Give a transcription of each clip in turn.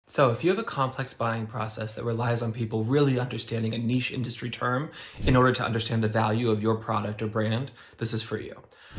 So if you have a complex buying process that relies on people really understanding a niche industry term in order to understand the value of your product or brand, this is for you.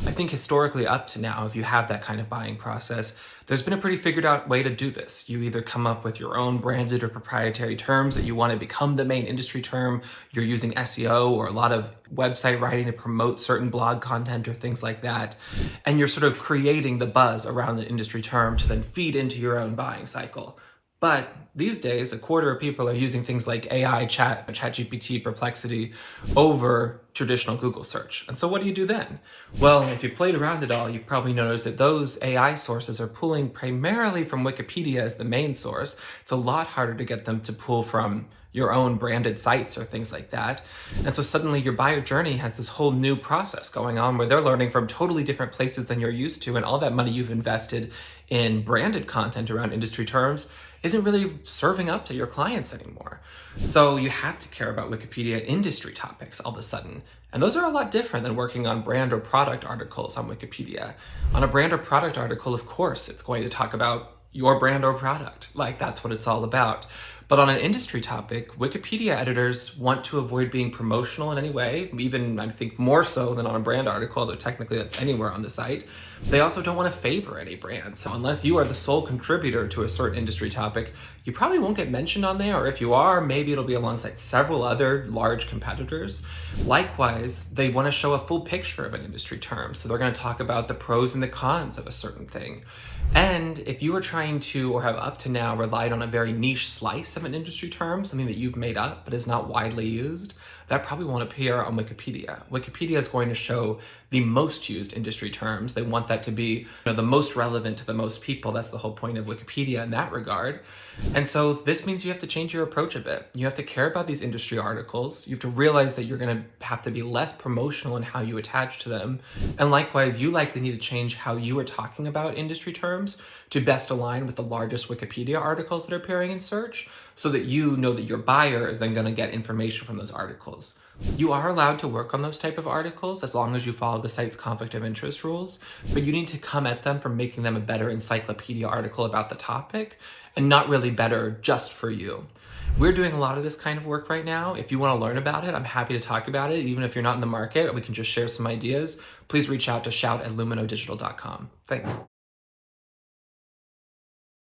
I think historically up to now, if you have that kind of buying process, there's been a pretty figured out way to do this. You either come up with your own branded or proprietary terms that you want to become the main industry term, you're using SEO or a lot of website writing to promote certain blog content or things like that, and you're sort of creating the buzz around the industry term to then feed into your own buying cycle. But these days, a quarter of people are using things like AI, ChatGPT, Perplexity over traditional Google search. And so what do you do then? Well, if you've played around at all, you've probably noticed that those AI sources are pulling primarily from Wikipedia as the main source. It's a lot harder to get them to pull from your own branded sites or things like that. And so suddenly your buyer journey has this whole new process going on where they're learning from totally different places than you're used to, and all that money you've invested in branded content around industry terms isn't really serving up to your clients anymore. So you have to care about Wikipedia industry topics all of a sudden. And those are a lot different than working on brand or product articles on Wikipedia. On a brand or product article, of course, it's going to talk about your brand or product. Like, that's what it's all about. But on an industry topic, Wikipedia editors want to avoid being promotional in any way, even I think more so than on a brand article, though technically that's anywhere on the site. They also don't want to favor any brand. So unless you are the sole contributor to a certain industry topic, you probably won't get mentioned on there, or if you are, maybe it'll be alongside several other large competitors. Likewise, they want to show a full picture of an industry term. So they're going to talk about the pros and the cons of a certain thing. And if you are trying to, or have up to now, relied on a very niche slice of an industry term, something that you've made up but is not widely used, that probably won't appear on Wikipedia. Wikipedia is going to show the most used industry terms. They want that to be, the most relevant to the most people. That's the whole point of Wikipedia in that regard. And so this means you have to change your approach a bit. You have to care about these industry articles. You have to realize that you're going to have to be less promotional in how you attach to them. And likewise, you likely need to change how you are talking about industry terms to best align with the largest Wikipedia articles that are appearing in search, so that you know that your buyer is then going to get information from those articles. You are allowed to work on those type of articles as long as you follow the site's conflict of interest rules, but you need to come at them from making them a better encyclopedia article about the topic and not really better just for you. We're doing a lot of this kind of work right now. If you want to learn about it, I'm happy to talk about it. Even if you're not in the market, we can just share some ideas. Please reach out to shout@luminodigital.com. Thanks.